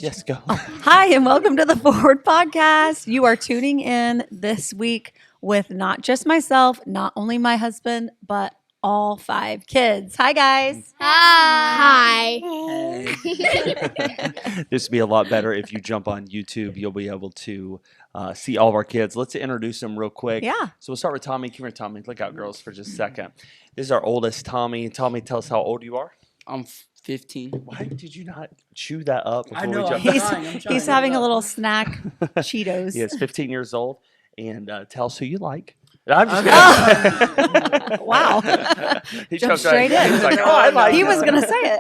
Yes, go. Hi, and welcome to the Forward Podcast. You are tuning in this week with not just myself, not only my husband, but all 5 kids. Hi, guys. Hi. This would be a lot better if you jump on YouTube. You'll be able to see all of our kids. Let's introduce them real quick. Yeah. So we'll start with Tommy. Come here, Tommy. Look out, girls, for just a second. This is our oldest, Tommy. Tommy, tell us how old you are. I'm 15. Why did you not chew that up before I know, we I'm jump? trying. He's having a little snack, Cheetos. He is 15 years old. And tell us who you like. I'm just kidding. Wow. He Jumped jumped right straight in. He's like, oh, I like He it. was going to say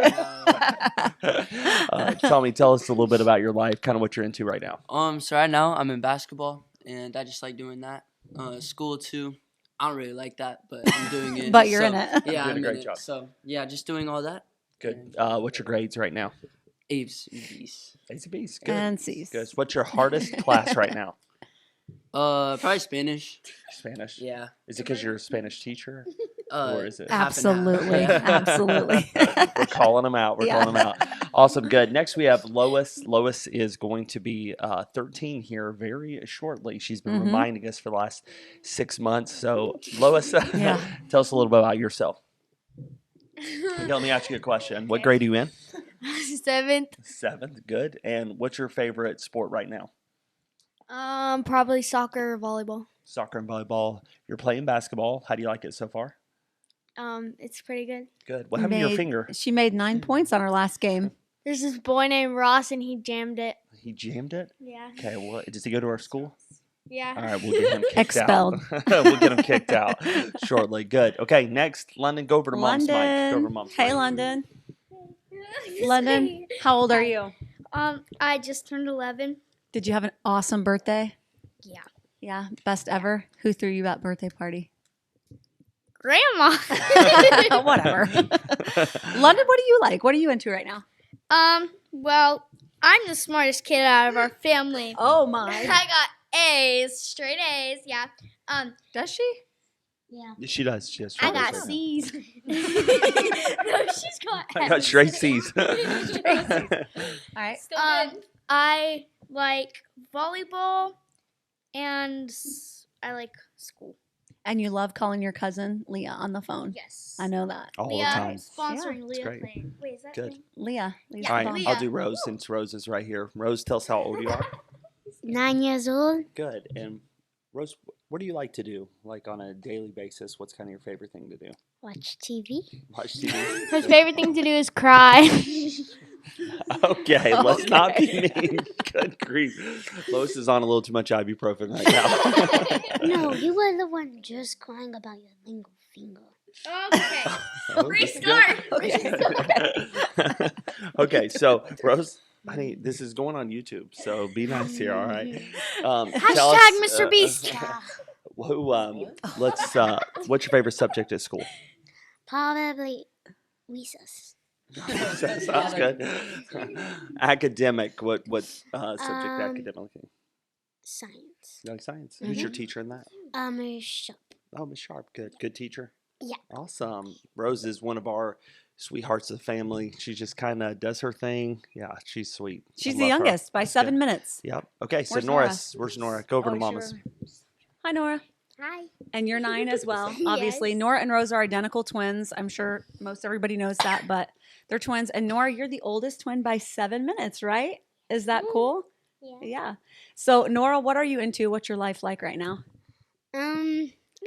it. Tommy, tell us a little bit about your life, kind of what you're into right now. So right now I'm in basketball and I just like doing that. School too. I don't really like that, but I'm doing it. But you're in it. Yeah, Doing a I'm great in job. it. So yeah, just doing all that. Good. What's your grades right now? A's and B's. A's and B's. Good. And C's. Good. What's your hardest class right now? Probably Spanish. Spanish. Yeah. Is it because you're a Spanish teacher? Or is it? half and half. Absolutely. Yeah. Absolutely. We're calling them out. We're Yeah. calling them out. Awesome. Good. Next, we have Lois. Lois is going to be 13 here very shortly. She's been Mhm. reminding us for the last 6 months. So, Lois, Yeah. tell us a little bit about yourself. Okay, let me ask you a question. What grade are you in? 7th. 7th. Good. And what's your favorite sport right now? Probably soccer or volleyball. Soccer and volleyball. You're playing basketball. How do you like it so far? It's pretty good. Good. What happened to your finger? She made 9 points on her last game. There's this boy named Ross, and he jammed it. He jammed it? Yeah. Okay. Well, does he go to our school? Yeah. All right. We'll get him kicked Expelled. out. We'll get him kicked out shortly. Good. Okay. Next, London, go over to Mom's mic. Go over to London. Mom's Hey, mic. London. London, how old are you? I just turned 11. Did you have an awesome birthday? Yeah. Yeah, best ever. Who threw you that birthday party? Grandma. Whatever. London, what do you like? What are you into right now? Well, I'm the smartest kid out of our family. Oh I my. got A's, straight A's. Yeah. Does she? Yeah. She does. She has I troubles got right now. C's. No, she's got I got F's. straight C's. All right. I like volleyball, and I like school. And you love calling your cousin Leah on the phone. Yes. I know that. All the Leah time. sponsoring it's Leah great. playing. Wait, is that Good. thing? Leah. Leah's Yeah, All the right. phone. I'll Leah. do Rose since Rose is right here. Rose, tell us how old you are. 9 years old. Good. And Rose, what do you like to do? Like on a daily basis, what's kind of your favorite thing to do? Watch TV. Watch TV? His favorite thing to do is cry. Okay, let's not be mean. Good grief. Lois is on a little too much ibuprofen right now. No, you were the one just crying about your lingual finger. Okay. Okay. Okay, so Rose, honey, this is going on YouTube, so be nice here, all right? Tell Hashtag us, Mr. Beast. Let's. What's your favorite subject at school? Probably recess. Sounds good. Academic. What subject academically? Science. You like science. Who's your teacher in that? Sharp. Oh, Miss Sharp. Good teacher. Yeah. Awesome. Rose is one of our sweethearts of the family. She just kind of does her thing. Yeah, she's sweet. I She's love the her. youngest by That's 7 good. minutes. Yep. Okay, so Where's Norris. Where's Nora? Go over to Mama's. sure. Hi, Nora. Hi. And you're 9 as well. Obviously, Nora and Rose are identical twins. I'm sure most everybody knows that, but they're twins. And Nora, you're the oldest twin by 7 minutes, right? Is that cool? Yeah. Yeah. So, Nora, what are you into? What's your life like right now?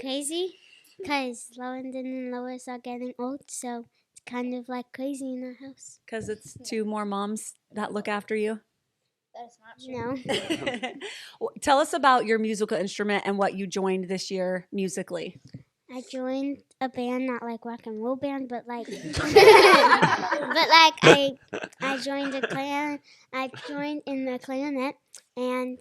Crazy. Because London and Lois are getting old, so it's kind of like crazy in our house. Because it's 2 more moms that look after you. That's not true. No. Well, tell us about your musical instrument and what you joined this year musically. I joined a band, not like rock and roll band, but like, I joined a clan. I joined in the clarinet, and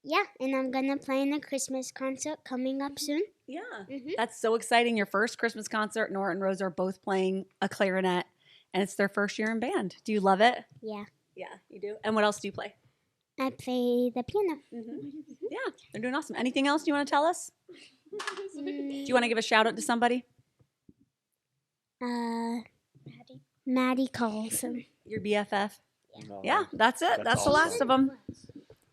yeah, and I'm gonna play in the Christmas concert coming up soon. Yeah. Mhm. That's so exciting. Your first Christmas concert, Nora and Rose are both playing a clarinet, and it's their first year in band. Do you love it? Yeah, Yeah, you do. And what else do you play? I play the piano. Yeah, they're doing awesome. Anything else you want to tell us? Do you want to give a shout out to somebody? Maddie Carlson. Your BFF? No, Yeah, that's it. That's That's the last awesome. of them.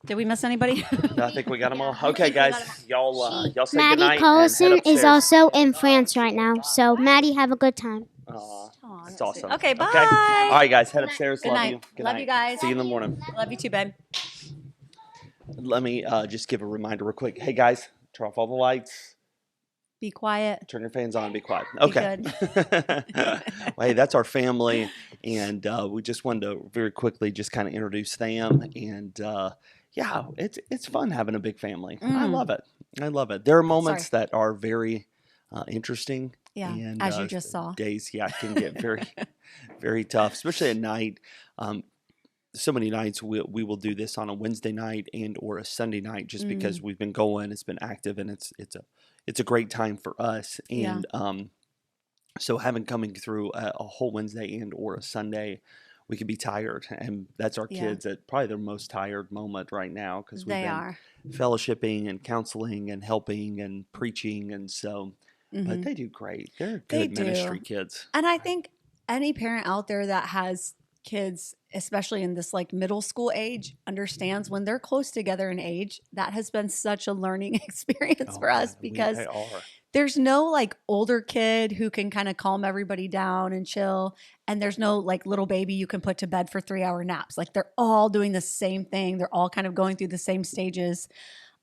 Did we miss anybody? no, I think we got them all. Yeah, I Okay, think we got guys, y'all say Maddie goodnight and head Collison is upstairs. also in France right now. So, Maddie, have a good time. Aw, Aw, that's that's sweet. awesome. Okay, bye. All right, guys, head upstairs. Good Love night. you. Good Love night. you guys. See you in the morning. Love you too, babe. Let me just give a reminder real quick. Hey, guys, turn off all the lights. Be quiet. Turn your fans on. Be quiet. Be Okay. Well, hey, that's our family, and we just wanted to very quickly just kind of introduce them. And yeah, it's fun having a big family. I Mm. love it. I love it. There are moments that are very interesting. Yeah, And as you just saw. days, yeah, can get very, very tough, especially at night. So many nights we will do this on a Wednesday night and or a Sunday night, just because we've been going. It's been active, and it's a great time for us. Yeah. And so having coming through a whole Wednesday and or a Sunday, we could be tired, and that's our Yeah. kids at probably their most tired moment right now, because we've They been are. fellowshipping and counseling and helping and preaching, and so. But Mhm. they do great. They're They good ministry do. kids. And I think any parent out there that has kids, especially in this like middle school age, understands when they're close together in age, that has been such a learning experience Oh, for us, man, because they are. there's no like older kid who can kind of calm everybody down and chill. And there's no like little baby you can put to bed for 3-hour naps. Like they're all doing the same thing. They're all kind of going through the same stages.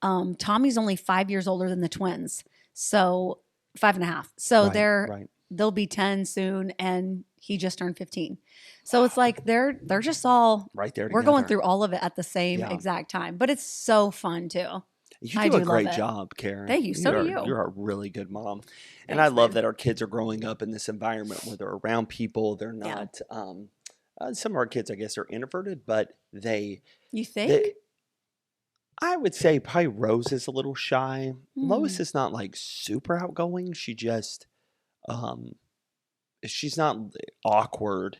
Tommy's only 5 years older than the twins. So 5.5. So Right, right. they'll be 10 soon, and he just turned 15. So it's like they're just all Right there. we're going together. through all of it at the same Yeah. exact time. But it's so fun too. You I do a do love great it. job, Karen. Thank you. So do you. You're a really good mom, and Thanks, I love babe. that our kids are growing up in this environment where they're around people. They're Yeah. not. Some of our kids, I guess, are introverted, but You think? I would say probably Rose is a little shy. Lois Hmm. is not like super outgoing. She's not awkward,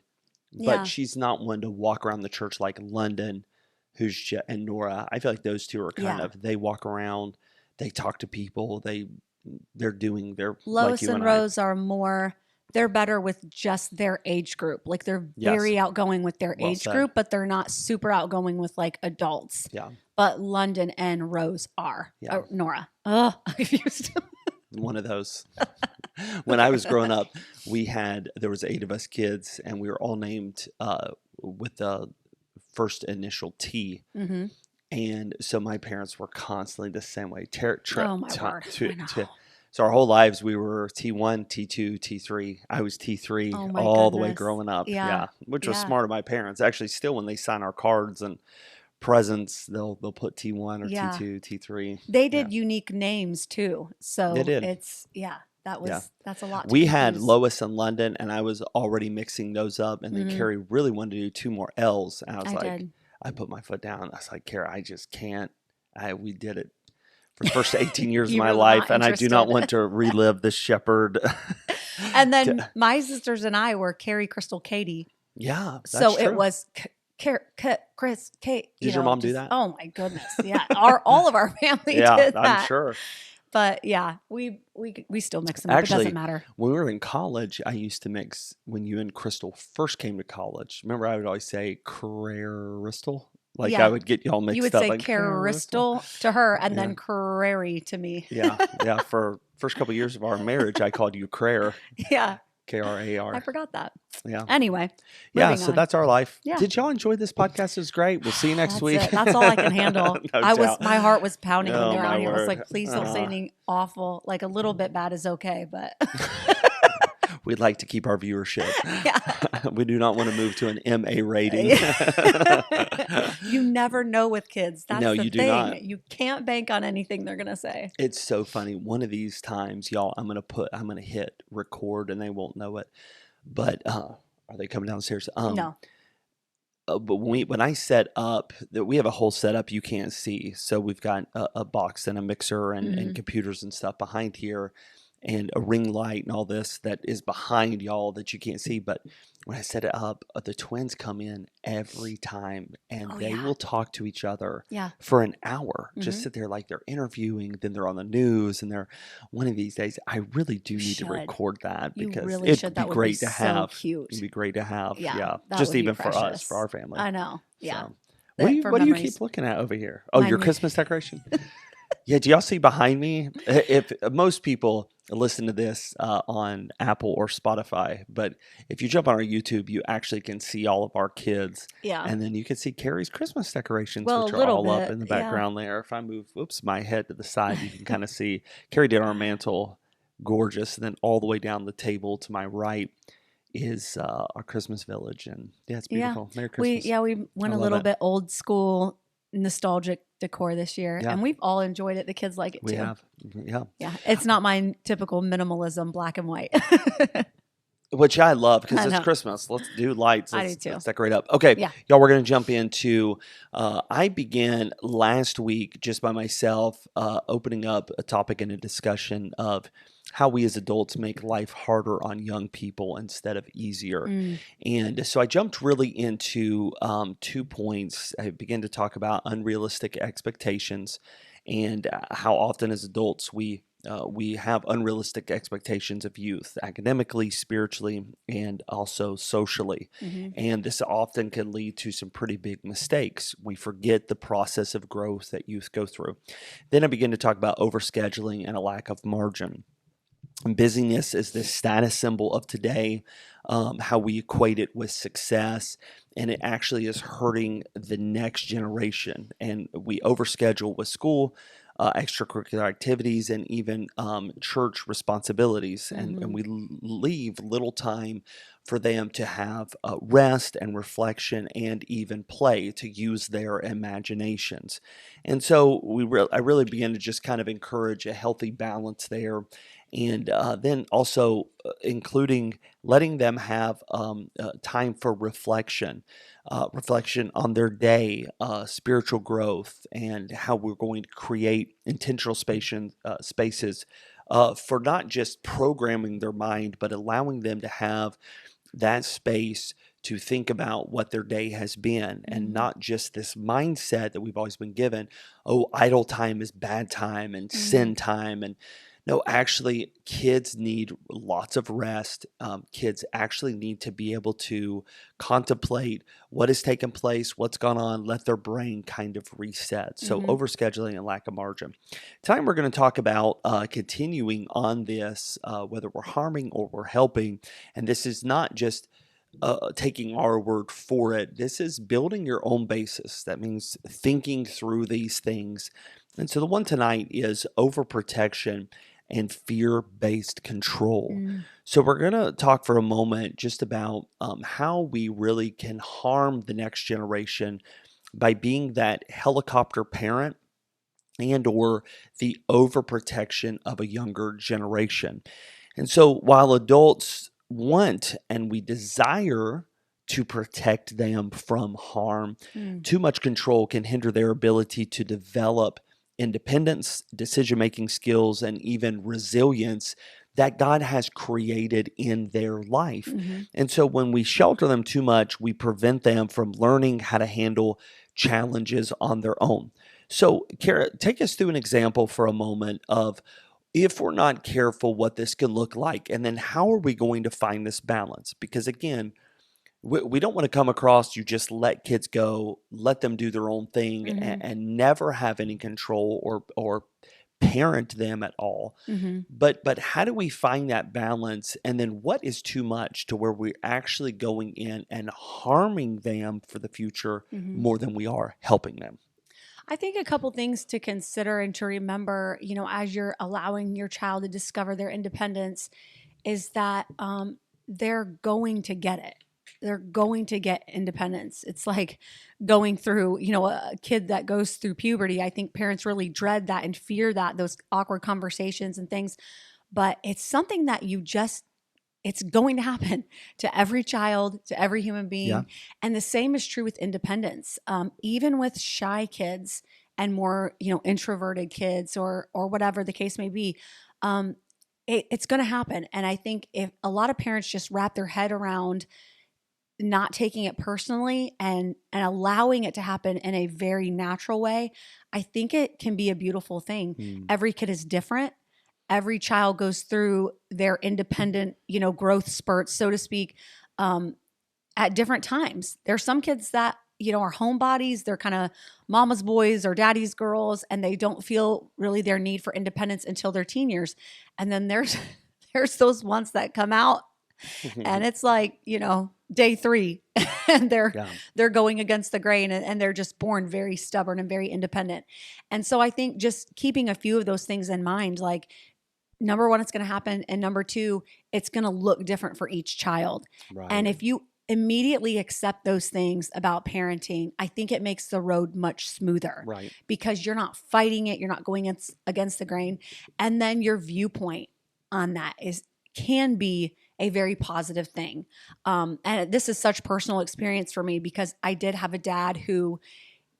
but Yeah. she's not one to walk around the church like London, and Nora. I feel like those two are kind Yeah. of, they walk around, they talk to people, they're doing their like Lois you and and I. Rose are more, they're better with just their age group. Like they're Yes. very outgoing with their Well age said. group, but they're not super outgoing with like adults. Yeah, But London and Rose are. Yeah. Nora. Oh, I'm confused. one of those. When I was growing up, there was 8 of us kids, and we were all named with the first initial T. hmm And so my parents were constantly the same way. Oh, my word. I know. So our whole lives we were T1, T2, T3. I was T3 Oh, my all the way goodness. growing up. Yeah. Which was Yeah. smart of my parents. Actually, still when they sign our cards and presents, they'll put T1 or Yeah. T2, T3. They did unique names too. So They did. it's, that's a lot. To We had confuse. Lois and London, and I was already mixing those up. And then Mhm. Carrie really wanted to do 2 more L's. And I was I like, did. I put my foot down. I was like, Carrie, I just can't. We did it for the first 18 years of You my were life, not and I do not interested. want to relive the shepherd. And then my sisters and I were Carrie, Crystal, Katie. Yeah, that's So it true. was Chris, Kate. Did your mom do that? Oh my goodness! Yeah, all of our family Yeah, did that. I'm sure. But yeah, we still mix them up. It Actually, doesn't matter. When we were in college, I used to mix when you and Crystal first came to college. Remember, I would always say Crystal. Like Yeah. I would get y'all mixed You would up. say like, Crystal to her, and Yeah. then Crary to me. Yeah, yeah. For first couple years of our marriage, I called you Crarer, Yeah, I Krar. forgot that. Yeah, Anyway, yeah. moving So on. that's our life. Yeah. Did y'all enjoy this podcast? It was great. We'll see you next That's week. it. That's all I can handle. No My doubt. heart was pounding when Oh, they were my on here. I was word. like, please don't say Uh. anything awful. Like a little bit bad is okay, but We'd like to keep our viewership. yeah. We do not want to move to an MA rating. You never know with kids. That's No, the you do thing. not. You can't bank on anything they're gonna say. It's so funny. One of these times, y'all, I'm gonna hit record and they won't know it. But are they coming downstairs? No. But when I set up, that we have a whole setup you can't see. So we've got a box and a mixer and Mhm. computers and stuff behind here. and a ring light and all this that is behind y'all that you can't see. But when I set it up, the twins come in every time and Oh, they yeah. will talk to each other Yeah. for an hour. Just Mhm. sit there like they're interviewing, then they're on the news, and they're one of these days. I really do need to Should. record that You because really it'd should. be That would be great to so have. cute. It'd be great to have. Yeah, Yeah, that just would be even for us, for precious. our family. I know. Yeah. So, what do you For what do you memories. keep looking at over here? Oh, My your new- Christmas decoration. Yeah, do y'all see behind me? If most people listen to this on Apple or Spotify, but if you jump on our YouTube, you actually can see all of our kids, Yeah. and then you can see Carrie's Christmas decorations, Well, which a are little all up bit, in the yeah. background there. If I move, my head to the side, you can kind of see Carrie did our mantle, gorgeous, and then all the way down the table to my right is our Christmas village, and yeah, it's Yeah. beautiful. Merry Christmas. We went I a love little it. bit old school nostalgic decor this year, Yeah. and we've all enjoyed it. The kids like it We too. have, yeah. Yeah, it's not my typical minimalism, black and white. Which I love because I it's know. Christmas. Let's do lights. I do Let's, too. let's decorate up. Okay, Yeah. y'all, we're going to jump into. I began last week just by myself opening up a topic and a discussion of how we as adults make life harder on young people instead of easier. Mm. And so I jumped really into 2 points. I began to talk about unrealistic expectations and how often as adults we have unrealistic expectations of youth, academically, spiritually, and also socially. Mhm. And this often can lead to some pretty big mistakes. We forget the process of growth that youth go through. Then I begin to talk about overscheduling and a lack of margin. Busyness is the status symbol of today, how we equate it with success, and it actually is hurting the next generation. And we overschedule with school, extracurricular activities, and even church responsibilities, and we leave little time for them to have rest and reflection and even play to use their imaginations. And so I really began to just kind of encourage a healthy balance there, and then also including letting them have time for reflection, reflection on their day, spiritual growth, and how we're going to create intentional spaces for not just programming their mind, but allowing them to have that space to think about what their day has been and Mhm. not just this mindset that we've always been given, oh, idle time is bad time and sin time. And no, actually, kids need lots of rest. Kids actually need to be able to contemplate what has taken place, what's gone on, let their brain kind of reset. So, Mhm. overscheduling and lack of margin. Tonight, we're going to talk about continuing on this, whether we're harming or we're helping. And this is not just taking our word for it. This is building your own basis. That means thinking through these things. And so the one tonight is overprotection and fear-based control. Mm. So we're going to talk for a moment just about how we really can harm the next generation by being that helicopter parent and or the overprotection of a younger generation. And so while adults want and we desire to protect them from harm, Mm. too much control can hinder their ability to develop independence, decision-making skills, and even resilience that God has created in their life. Mhm. And so when we shelter them too much, we prevent them from learning how to handle challenges on their own. So, Kara, take us through an example for a moment of if we're not careful, what this can look like, and then how are we going to find this balance? Because again, we don't want to come across you just let kids go, let them do their own thing, Mhm. and never have any control or parent them at all. Mhm. But how do we find that balance? And then what is too much to where we're actually going in and harming them for the future Mhm. more than we are helping them? I think a couple things to consider and to remember, as you're allowing your child to discover their independence, is that they're going to get it. They're going to get independence. It's like going through, a kid that goes through puberty. I think parents really dread that and fear that, those awkward conversations and things. But it's something that it's going to happen to every child, to every human being. Yeah. And the same is true with independence. Even with shy kids and more, introverted kids or whatever the case may be, it's going to happen. And I think if a lot of parents just wrap their head around not taking it personally and allowing it to happen in a very natural way, I think it can be a beautiful thing. Mm. Every kid is different. Every child goes through their independent, growth spurts, so to speak, at different times. There's some kids that, are homebodies. They're kind of mama's boys or daddy's girls, and they don't feel really their need for independence until their teen years. And then there's those ones that come out and it's like, day 3 and they're going against the grain, and they're just born very stubborn and very independent. And so I think just keeping a few of those things in mind, like, number 1, it's going to happen. And number 2, it's going to look different for each child. Right. And if you immediately accept those things about parenting, I think it makes the road much smoother. Right. Because you're not fighting it. You're not going against the grain. And then your viewpoint on that can be a very positive thing. And this is such personal experience for me, because I did have a dad who,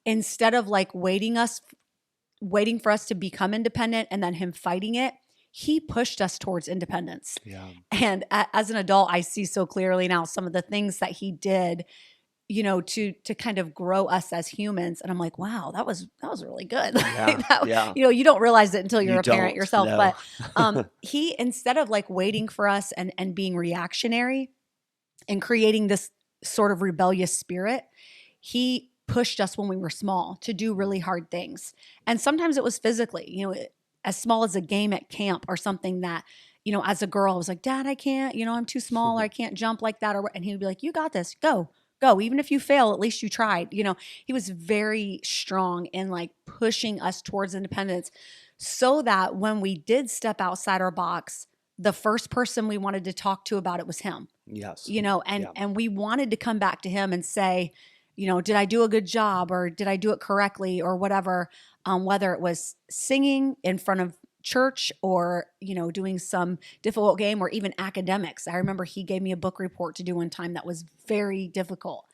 instead of like waiting for us to become independent and then him fighting it, he pushed us towards independence. Yeah. And as an adult, I see so clearly now some of the things that he did, to kind of grow us as humans. And I'm like, wow, that was really good. Yeah. You don't realize it until you're You a parent don't, yourself. no. But he, instead of like waiting for us and being reactionary and creating this sort of rebellious spirit, he pushed us when we were small to do really hard things. And sometimes it was physically, as small as a game at camp or something that, as a girl, I was like, Dad, I can't, I'm too small, or I can't jump like that. And he would be like, you got this, go. Even if you fail, at least you tried. He was very strong in like pushing us towards independence, so that when we did step outside our box, the first person we wanted to talk to about it was him. Yes. And we wanted to come back to him and say, did I do a good job, or did I do it correctly, or whatever, whether it was singing in front of church or, doing some difficult game, or even academics. I remember he gave me a book report to do one time that was very difficult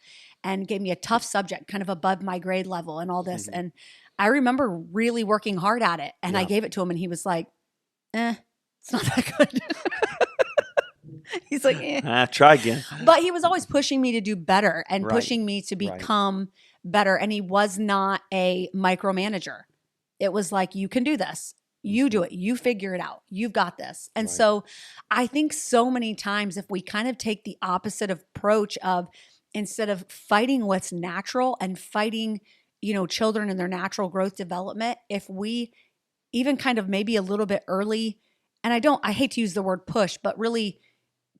and gave me a tough subject, kind of above my grade level and all this. Mhm. And I remember really working hard at it. And I Yeah. gave it to him and he was like, it's not that good. He's like, Try again. But he was always pushing me to do better and Right. pushing me to become better. And he was not a micromanager. It was like, you can do this. You do it. You figure it out. You've got this. And Right. so I think so many times if we kind of take the opposite approach of, instead of fighting what's natural and fighting, children in their natural growth development, if we even kind of maybe a little bit early, and I hate to use the word push, but really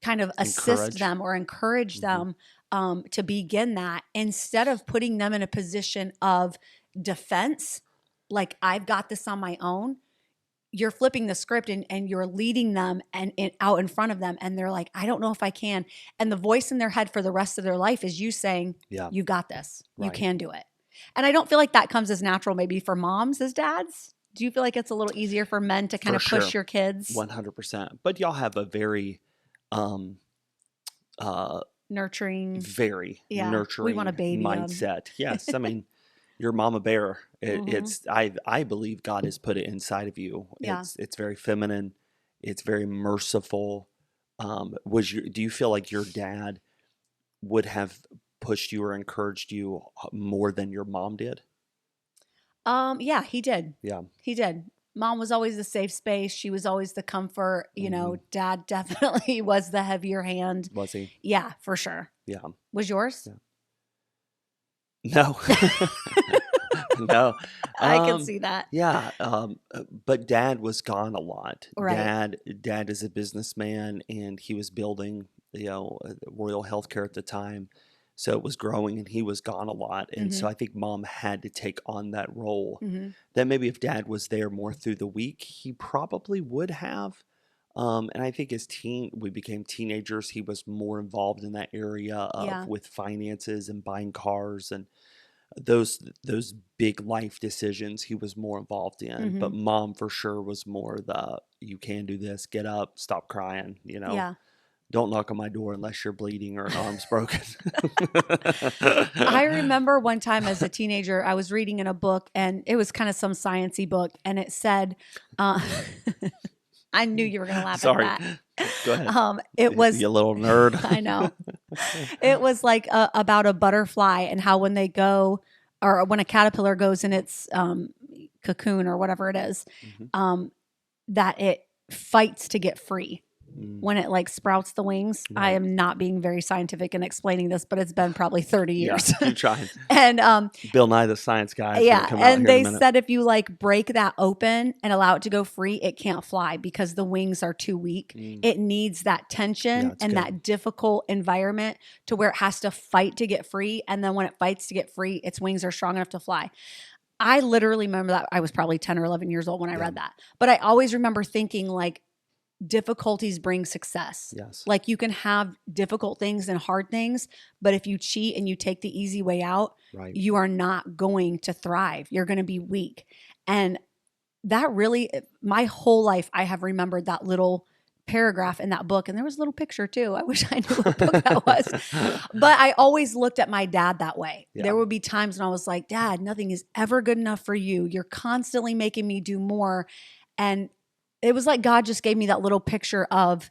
kind of assist Encourage. them or encourage Mhm. them to begin that, instead of putting them in a position of defense, like I've got this on my own. You're flipping the script and you're leading them and out in front of them. And they're like, I don't know if I can. And the voice in their head for the rest of their life is you saying, Yeah. you got this. You Right. can do it. And I don't feel like that comes as natural maybe for moms as dads. Do you feel like it's a little easier for men to kind For of push sure. your kids? 100%. But y'all have a very, Nurturing. very Yeah, we nurturing want a baby 'em. mindset. Yes. I mean, you're mama bear. Mhm. It's, I believe God has put it inside of you. Yeah. It's very feminine. It's very merciful. Do you feel like your dad would have pushed you or encouraged you more than your mom did? Yeah, he did. Yeah. He did. Mom was always the safe space. She was always the comfort. Dad definitely was the heavier hand. Was he? Yeah, for sure. Yeah. Was yours? Yeah. No. No. I can see that. Yeah, but Dad was gone a lot. Right. Dad is a businessman, and he was building, Royal Healthcare at the time, so it was growing, and he was gone a lot. And so I think Mom had to take on that role. Mhm. That maybe if Dad was there more through the week, he probably would have. And I think as we became teenagers, he was more involved in that area Yeah. with finances and buying cars and those big life decisions he was more involved in. But Mom for sure was more you can do this, get up, stop crying, Yeah. don't knock on my door unless you're bleeding or an arm's broken. I remember one time as a teenager, I was reading in a book, and it was kind of some sciencey book, and it said, I knew you were going to laugh Sorry. at that. Go ahead. It was You little nerd. I know. It was like about a butterfly and how when they go, or when a caterpillar goes in its cocoon or whatever it is, Mhm. that it fights to get free Mm. when it like sprouts the wings. I Right. am not being very scientific in explaining this, but it's been probably 30 Yeah, years. keep trying. And Bill Nye the Science Guy is going yeah, to come out and here in they a minute. said if you like break that open and allow it to go free, it can't fly because the wings are too weak. Mm. It needs that tension Yeah, it's and good. that difficult environment to where it has to fight to get free. And then when it fights to get free, its wings are strong enough to fly. I literally remember that. I was probably 10 or 11 years old when I Yeah. read that. But I always remember thinking like difficulties bring success. Yes. Like you can have difficult things and hard things, but if you cheat and you take the easy way out, Right. you are not going to thrive. You're going to be weak. And that really, my whole life, I have remembered that little paragraph in that book. And there was a little picture too. I wish I knew what book that was. But I always looked at my dad that way. Yeah. There would be times when I was like, Dad, nothing is ever good enough for you. You're constantly making me do more. And it was like God just gave me that little picture of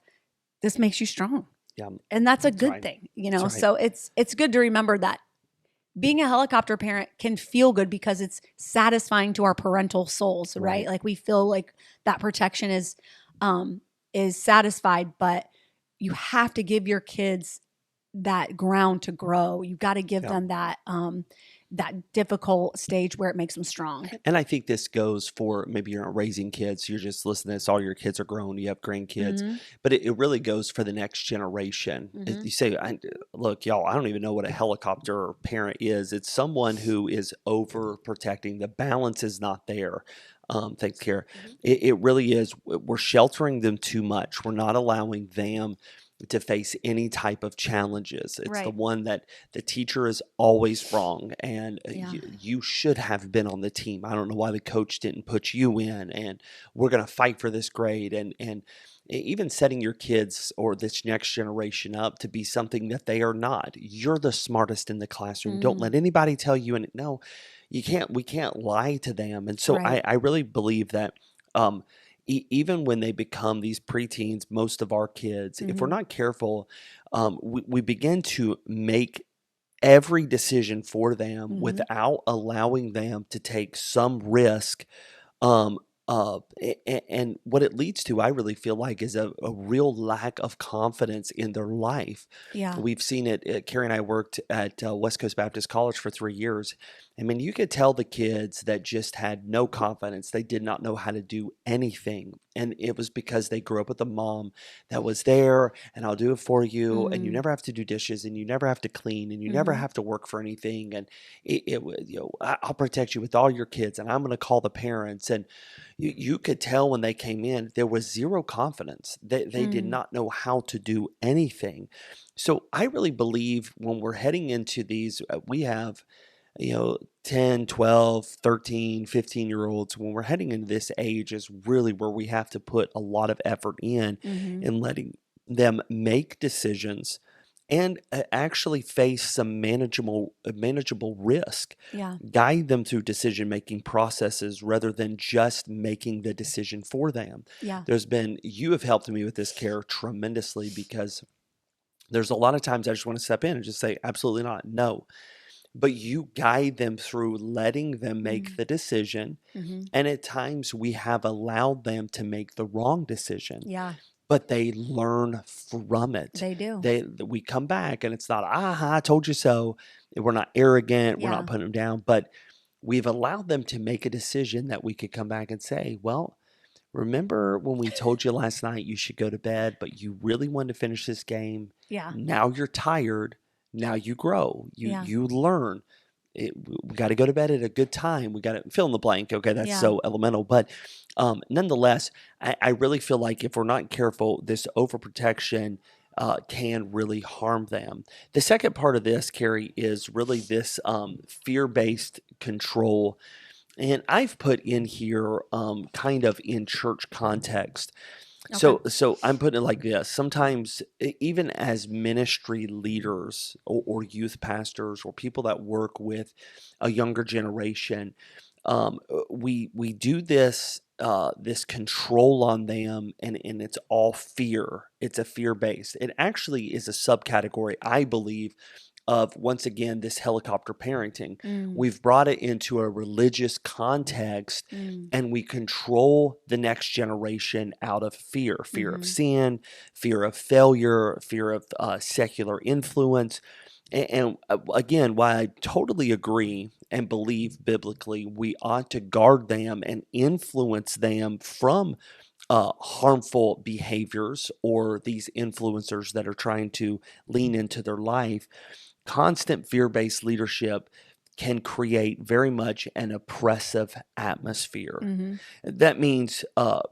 this makes you strong. Yeah. And that's a good right. thing, you know? That's right. So it's good to remember that being a helicopter parent can feel good because it's satisfying to our parental souls, right? Right. Like we feel like that protection is satisfied, but you have to give your kids that ground to grow. You got to give Yeah. them that difficult stage where it makes them strong. And I think this goes for maybe you're not raising kids, you're just listening to this, all your kids are grown, you have grandkids, Mhm. but it really goes for the next generation. Mhm. You say, look, y'all, I don't even know what a helicopter parent is. It's someone who is overprotecting. The balance is not there. Thanks, Kara. Mhm. It really is. We're sheltering them too much. We're not allowing them to face any type of challenges. It's the Right. one that the teacher is always wrong, and Yeah. you should have been on the team. I don't know why the coach didn't put you in, and we're going to fight for this grade, and even setting your kids or this next generation up to be something that they are not. You're the smartest in the classroom. Don't Mm. let anybody tell you, and no, you can't. We can't lie to them, and so Right. I really believe that. Um, Even when they become these preteens, most of our kids, if we're Mhm. not careful, we begin to make every decision for them Mhm. without allowing them to take some risk. Um, and what it leads to, I really feel like, is a real lack of confidence in their life. Yeah. We've seen it. Carrie and I worked at West Coast Baptist College for 3 years. I mean, you could tell the kids that just had no confidence. They did not know how to do anything. And it was because they grew up with a mom that was there and I'll do it for you. And you Mm. never have to do dishes and you never have to clean and you never Mhm. have to work for anything. And I'll protect you with all your kids and I'm going to call the parents. And you could tell when they came in, there was zero confidence. They did Mm. not know how to do anything. So I really believe when we're heading into these, we have, 10, 12, 13, 15-year-olds. When we're heading into this age is really where we have to put a lot of effort Mhm. in letting them make decisions and actually face some manageable risk. Yeah. Guide them through decision-making processes rather than just making the decision for them. Yeah. You have helped me with this care tremendously because there's a lot of times I just want to step in and just say, absolutely not, no. But you guide them through letting them make Mm. the decision. Mhm. And at times we have allowed them to make the wrong decision, Yeah. but they learn from it. They do. We come back and it's not, I told you so. We're not arrogant. We're Yeah. not putting them down, but we've allowed them to make a decision that we could come back and say, well, remember when we told you last night you should go to bed, but you really wanted to finish this game? Yeah. Now you're tired. Now you grow. Yeah. You learn. We got to go to bed at a good time. We got to fill in the blank. Okay, that's Yeah. so elemental. But nonetheless, I really feel like if we're not careful, this overprotection can really harm them. The second part of this, Carrie, is really this fear-based control. And I've put in here kind of in church context. Okay. So I'm putting it like this. Sometimes, even as ministry leaders or youth pastors or people that work with a younger generation, we do this control on them, and it's all fear. It's a fear based. It actually is a subcategory, I believe, of, once again, this helicopter parenting. Mm, We've brought it into a religious context, mm, and we control the next generation out of fear of mhm, sin, fear of failure, fear of secular influence. And again, why I totally agree and believe biblically we ought to guard them and influence them from harmful behaviors or these influencers that are trying to lean into their life. Constant fear based leadership can create very much an oppressive atmosphere. mhm, That means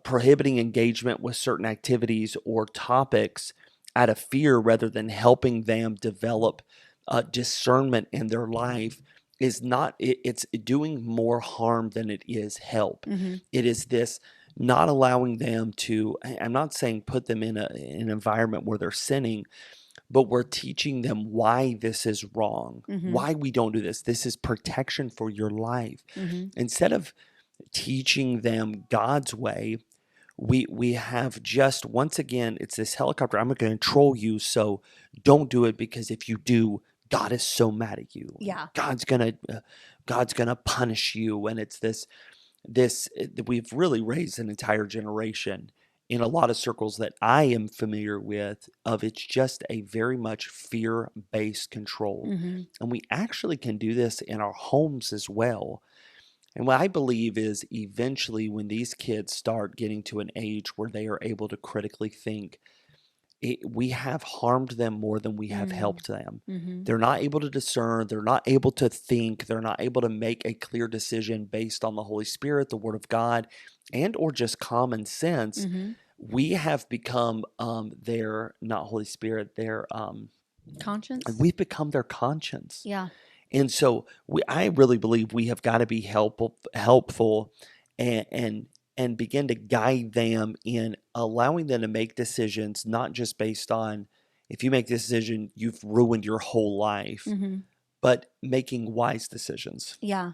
prohibiting engagement with certain activities or topics out of fear rather than helping them develop discernment in their life is not, it's doing more harm than it is help. mhm. It is this not allowing them to, I'm not saying put them in an environment where they're sinning, but we're teaching them why this is wrong, Mhm, why we don't do this. This is protection for your life. mhm. Instead of teaching them God's way, we have just, once again, it's this helicopter. I'm going to control you, so don't do it, because if you do, God is so mad at you. Yeah. God's gonna punish you, and it's this we've really raised an entire generation in a lot of circles that I am familiar with, of it's just a very much fear-based control. Mhm, And we actually can do this in our homes as well. And what I believe is, eventually, when these kids start getting to an age where they are able to critically think, we have harmed them more than we have mm, helped them. mhm. They're not able to discern, they're not able to think, they're not able to make a clear decision based on the Holy Spirit, the Word of God, and or just common sense. Mhm. We have become their, not Holy Spirit, their Conscience? we've become their conscience. Yeah. And so I really believe we have got to be helpful, and begin to guide them in allowing them to make decisions, not just based on, if you make this decision, you've ruined your whole life, Mhm. but making wise decisions. Yeah.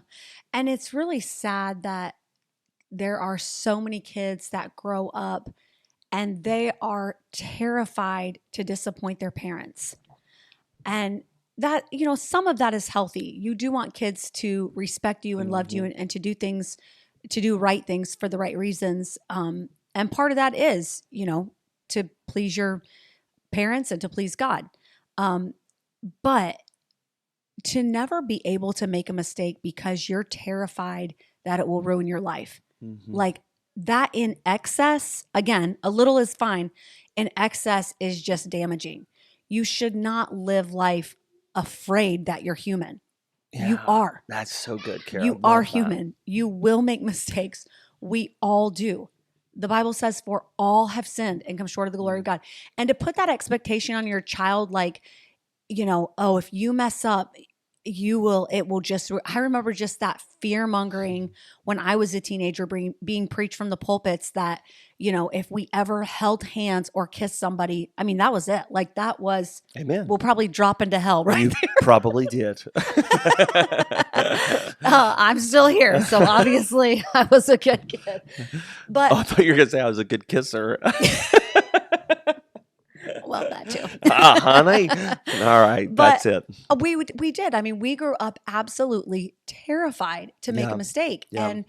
And it's really sad that there are so many kids that grow up and they are terrified to disappoint their parents. And that, some of that is healthy. You do want kids to respect you and love you, Mhm. and to do things, to do right things for the right reasons. And part of that is, to please your parents and to please God. Um, but to never be able to make a mistake because you're terrified that it will ruin your life. Mhm. Like that in excess, again, a little is fine. In excess is just damaging. You should not live life afraid that you're human. You Yeah, are. that's so good, Kara. You are human. You will make mistakes. We all do. The Bible says, for all have sinned and come short of the glory of God. And to put that expectation on your child, like, oh, if you mess up, it will just, I remember just that fear mongering when I was a teenager being preached from the pulpits that, if we ever held hands or kissed somebody, I mean, that was it. Like that was, Amen. we'll probably drop into hell, right? You probably did. I'm still here. So obviously I was a good kid, but Oh, I thought you were going to say I was a good kisser. well, that too. Honey? All right, But that's it. we did. I mean, we grew up absolutely terrified to make Yeah. a mistake. Yeah. And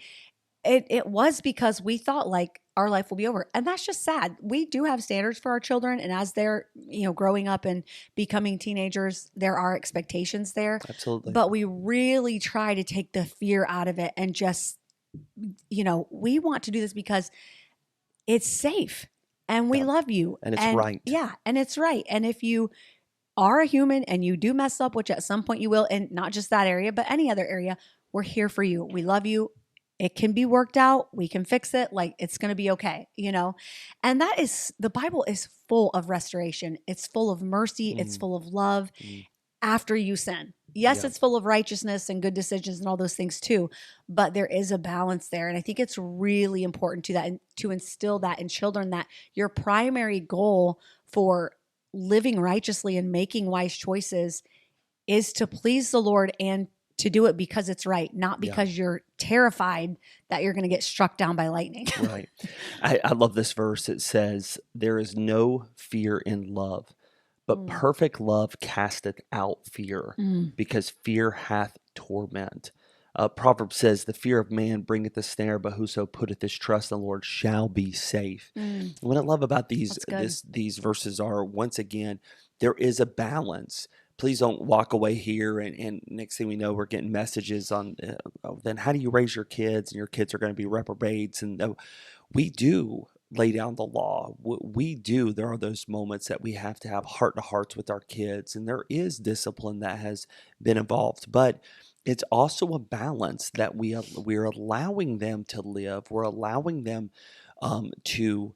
it was because we thought like our life will be over. And that's just sad. We do have standards for our children. And as they're, growing up and becoming teenagers, there are expectations there. Absolutely. But we really try to take the fear out of it and just, we want to do this because it's safe and we Yeah. love you. And it's right. Yeah. And it's right. And if you are a human and you do mess up, which at some point you will, and not just that area, but any other area, we're here for you. We love you. It can be worked out. We can fix it. Like it's going to be okay, And that is, the Bible is full of restoration. It's full of mercy. It's Mm. full of love Mm. after you sin. Yes, Yeah. it's full of righteousness and good decisions and all those things too, but there is a balance there. And I think it's really important to instill that in children, that your primary goal for living righteously and making wise choices is to please the Lord and to do it because it's right, not Yeah. because you're terrified that you're going to get struck down by lightning. Right. I love this verse. It says, "There is no fear in love, but Mm. perfect love casteth out fear, Mm. because fear hath torment." Proverbs says, "The fear of man bringeth a snare, but whoso putteth his trust in the Lord shall be safe." Mm. What I love about That's good. these verses are, once again, there is a balance. Please don't walk away here and next thing we know, we're getting messages on, oh, then how do you raise your kids? And your kids are going to be reprobates. And we do lay down the law. We do. There are those moments that we have to have heart to hearts with our kids, and there is discipline that has been involved. But it's also a balance that we're allowing them to live. We're allowing them to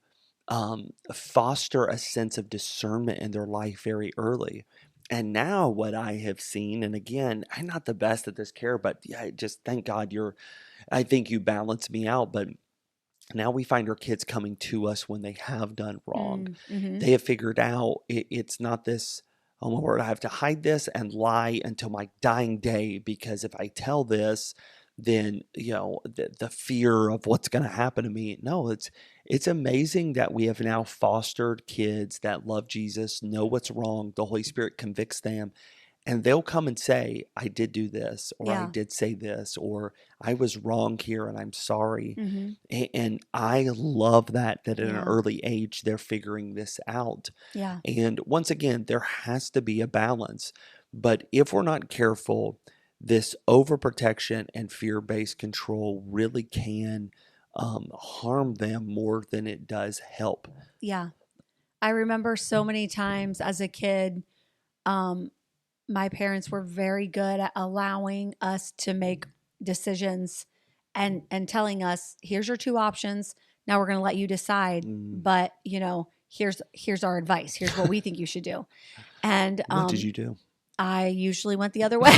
foster a sense of discernment in their life very early. And now, what I have seen, and again, I'm not the best at this, care, but yeah, just thank God I think you balance me out. But now we find our kids coming to us when they have done wrong. Mm-hmm. They have figured out it's not this, oh my word, I have to hide this and lie until my dying day, because if I tell this, then the fear of what's going to happen to me. No, it's amazing that we have now fostered kids that love Jesus, know what's wrong. The Holy Spirit convicts them, and they'll come and say, "I did do this," or "I Yeah. did say this," or "I was wrong here and I'm sorry." Mm-hmm. And I love that at an Yeah. early age they're figuring this out. Yeah. And once again, there has to be a balance. But if we're not careful, this overprotection and fear-based control really can harm them more than it does help. Yeah. I remember so many times as a kid, my parents were very good at allowing us to make decisions and telling us, here's your two options. Now we're going to let you decide. Mm. But, here's our advice. Here's what we think you should do. And What did you do? I usually went the other way.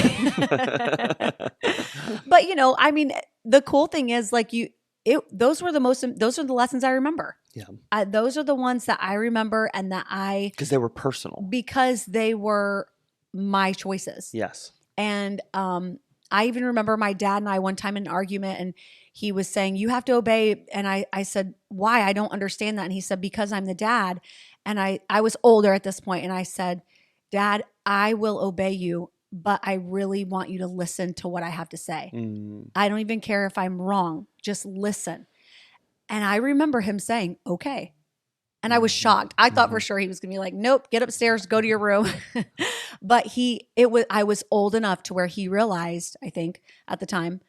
But, I mean, the cool thing is like those are the lessons I remember. Yeah. Those are the ones that I remember and that Because they were personal. because they were my choices. Yes. And I even remember my dad and I one time in an argument, and he was saying, "You have to obey." And I said, "Why? I don't understand that." And he said, "Because I'm the dad." And I was older at this point, and I said, "Dad, I will obey you, but I really want you to listen to what I have to say. Mm. I don't even care if I'm wrong. Just listen." And I remember him saying, "Okay." And I was shocked. I thought for sure he was going to be like, "Nope, get upstairs, go to your room." But I was old enough to where he realized, I think at the time,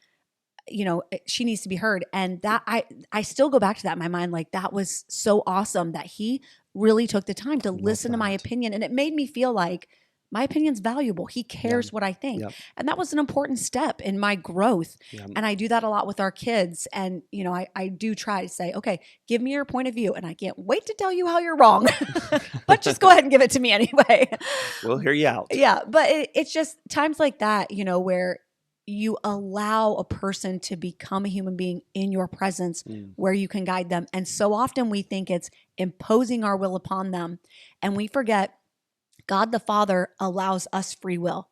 she needs to be heard. And that I still go back to that in my mind. Like, that was so awesome that he really took the time to listen to my that. opinion. And it made me feel like my opinion's valuable. He cares what I think. Yep. And that was an important step in my growth. Yeah. And I do that a lot with our kids. And, I do try to say, "Okay, give me your point of view. And I can't wait to tell you how you're wrong, but just go ahead and give it to me anyway." We'll hear you out. Yeah. But it's just times like that, where you allow a person to become a human being in your presence, where you can guide them. And so often we think it's imposing our will upon them. And we forget God the Father allows us free will.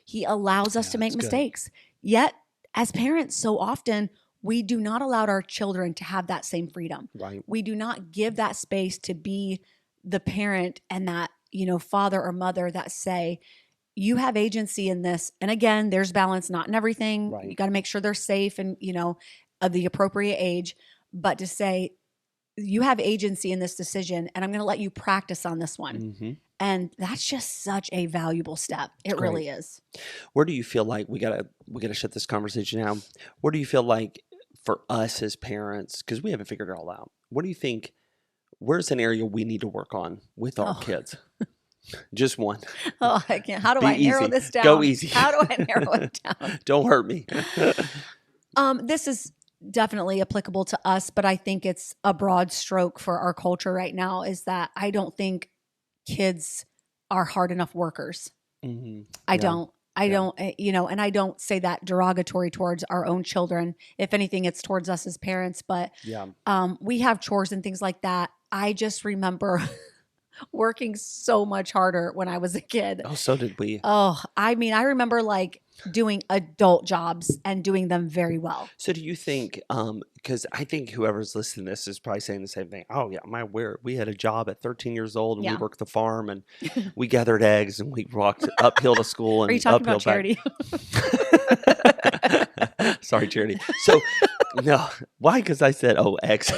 He allows us to make that's good. mistakes. Yet, as parents, so often we do not allow our children to have that same freedom. Right. We do not give that space to be the parent and that, father or mother that say, "You have agency in this." And again, there's balance, not in everything. Right. You got to make sure they're safe and, of the appropriate age. But to say, "You have agency in this decision, and I'm going to let you practice on this one." Mm-hmm. And that's just such a valuable step. It Great. really is. Where do you feel like we gotta shut this conversation down? Where do you feel like for us as parents, because we haven't figured it all out, what do you think? Where's an area we need to work on with our kids? Just one. Oh, I can't. How do Be I narrow easy. this down? Go easy. How do I narrow it down? Don't hurt me. This is definitely applicable to us, but I think it's a broad stroke for our culture right now, is that I don't think kids are hard enough workers. Mm-hmm. I don't, and I don't say that derogatory towards our own children. If anything, it's towards us as parents, but Yeah. we have chores and things like that. I just remember working so much harder when I was a kid. Oh, so did we. Oh, I mean, I remember like doing adult jobs and doing them very well. So do you think, because I think whoever's listening to this is probably saying the same thing. Oh yeah, we had a job at 13 years old and Yeah. we worked the farm and we gathered eggs and we walked uphill to school and Are you talking uphill about Charity? back. Sorry, Charity. So no, why? Because I said, oh, eggs.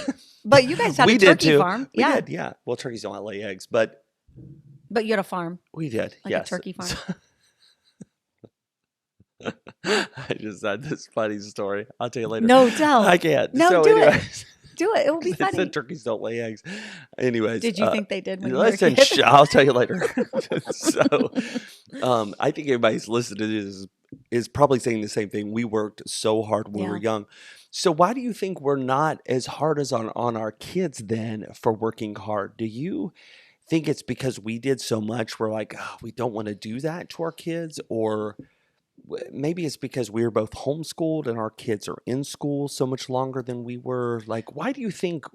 But you guys had We a did turkey too. farm. We Yeah. did, yeah. Well, turkeys don't lay eggs, but But you had a farm. we did. Like a yes. turkey farm. I just had this funny story. I'll tell you later. No, tell. I can't. No, so do it. anyways, Do it. It will be they funny. said turkeys don't lay eggs. Anyways, Did you think they did when you were a listen, kid? I'll tell you later. So, I think everybody's listening to this is probably saying the same thing. We worked so hard when we were Yeah. young. So why do you think we're not as hard as on our kids then for working hard? Do you think it's because we did so much? We're like, oh, we don't want to do that to our kids, or maybe it's because we were both homeschooled and our kids are in school so much longer than we were. Like, why do you think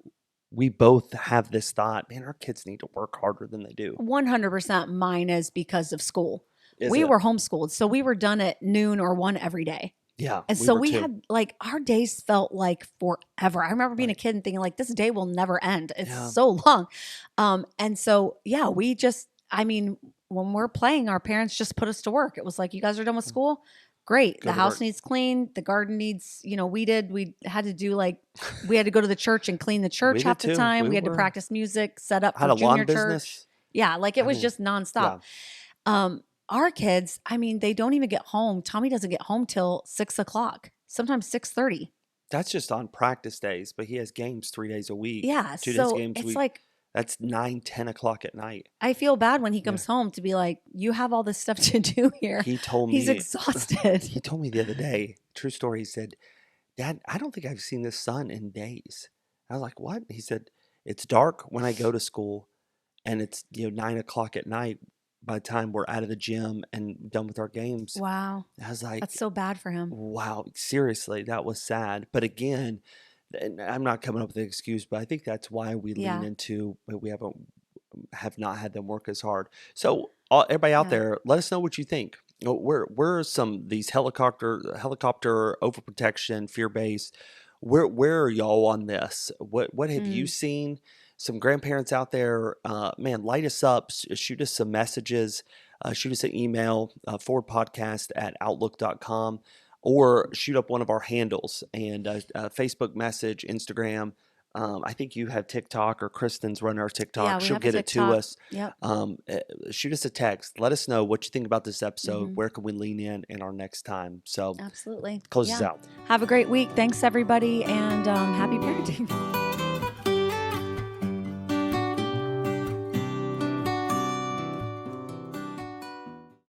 we both have this thought, man, our kids need to work harder than they do? 100% mine is because of school. Is We it? were homeschooled. So we were done at noon or 1 every day. Yeah. And so were we too. had like our days felt like forever. I remember being a kid and thinking like this day will never end. It's Yeah. so long. And so yeah, we just I mean, when we're playing, our parents just put us to work. It was like, you guys are done with school? Great. Go The to house work. needs cleaned. The garden needs, we had to do like we had to go to the church and clean the church did half the too. time. We We had to were- practice music, set up Had for a junior lawn church. business. Yeah, like it I was mean, just nonstop. Our kids, I mean, they don't even get home. Tommy doesn't get home till 6:00, sometimes 6:30. That's just on practice days, but he has games 3 days a week. Yeah, 2 days so games a it's week. like That's 9, 10 o'clock at night. I feel bad when he Yeah. comes home to be like, you have all this stuff to do here. He told me He's exhausted. He told me the other day, true story, he said, Dad, I don't think I've seen the sun in days. I was like, what? He said, it's dark when I go to school and it's 9 o'clock at night by the time we're out of the gym and done with our games. Wow, I was like, that's so bad for him. wow, seriously, that was sad. But again, and I'm not coming up with an excuse, but I think that's why we Yeah. lean into, but we have not had them work as hard. So everybody out Yeah. there, let us know what you think. Where some these helicopter overprotection, fear based. Where are y'all on this? What have you seen? Some grandparents out there, man, light us up. Shoot us some messages. Shoot us an email, forwardpodcast@outlook.com, or shoot up one of our handles and Facebook message, Instagram. I think you have TikTok, or Kristen's running our TikTok. Yeah, we She'll have a get it to TikTok. us. Yep. Shoot us a text. Let us know what you think about this episode. Mhm. Where can we lean in our next time? So Absolutely. close us Yeah. out. Have a great week. Thanks, everybody, and happy parenting.